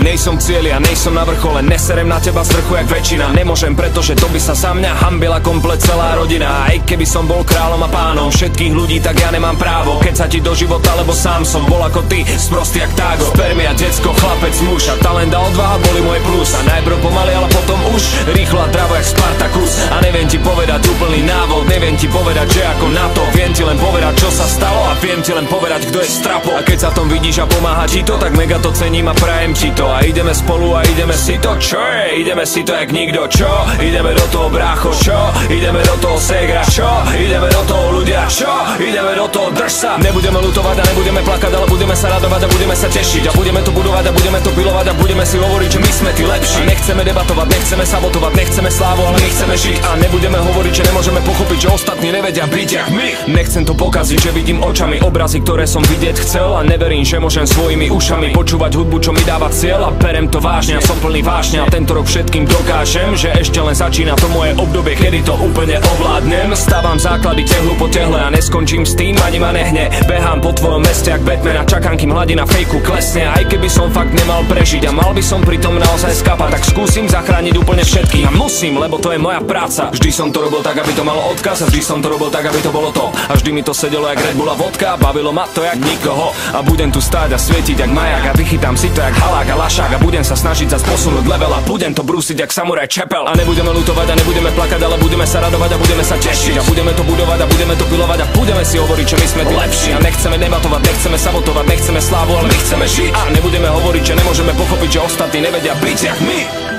Nejsom cieli a nejsom na vrchole, neserem na teba z vrchu jak väčšina. Nemôžem, pretože to by sa za mňa hambila komplet celá rodina. Aj keby som bol kráľom a pánom všetkých ľudí, tak ja nemám právo. Keď sa ti do života, lebo sám som bol ako ty, sprostý jak tágo. Spermia, decko, chlapec, muž a talent a odvaha boli moje plus. A najprv pomaly, ale potom už rýchlo a dravo jak Spartakus. A neviem ti povedať úplný návod, neviem ti povedať, že ako na to. Viem ti len povedať, čo sa stalo a viem ti len povedať, kto je strapo. A keď sa v tom vidíš a pomáha ti to, tak mega to cením a prajem ti to. A ideme spolu a ideme si to, čo je? Ideme si to jak nikto, čo? Ideme do toho, brácho, čo? Ideme do toho, segra, čo? Ideme do toho, ľudia, čo? Ideme do toho, drž sa. Nebudeme ľutovať a nebudeme plakať, ale budeme sa radovať a budeme sa tešiť. A budeme to budovať a budeme to pilovať a budeme si hovoriť, že my sme tí lepší. A nechceme debatovať, nechceme sabotovať, nechceme slávu, ale my chceme žiť. A nebudeme hovoriť, že nemôžeme pochopiť, že ostatní nevedia byť jak my. Nechcem to pokaziť, že vidím očami obrazy, ktoré som vidieť chcel. A neverím, že môžem svojimi ušami počúvať hudbu, čo mi dáva cieľ. A berem to vážne a som plný vášne. A tento rok všetkým dokážem, že ešte len začína to moje obdobie, kedy to úplne ovládnem. Stávam základy tehlu po tehle a neskončím s tým, ani ma nehne. Behám po tvojom meste jak Batman a čakám, kým hladina fejku klesne. Aj keby som fakt nemal prežiť a mal by som pritom naozaj skapať, tak skúsim zachrániť úplne všetkých. A musím, lebo to je moja práca. Vždy som to robil tak, aby to malo odkaz, a vždy som to robil tak, aby to bolo to. A vždy mi to sedelo jak Red Bull a vodka, bavilo ma to jak nikoho. A budem tu stáť a svietiť jak majak a vychytám si to jak halák a lašák. A budem sa snažiť zas posunúť level a budem to brúsiť jak samuraj čepel. A nebudeme ľutovať a nebudeme plakať, ale budeme sa radovať a budeme sa tešiť. A budeme to budovať a budeme to pilovať a budeme si hovoriť, že my sme tí lepší. A nechceme debatovať, nechceme sabotovať, nechceme slávu, ale my chceme žiť. A nebudeme hovoriť, že nemôžeme pochopiť, že ostatní nevedia byť jak my.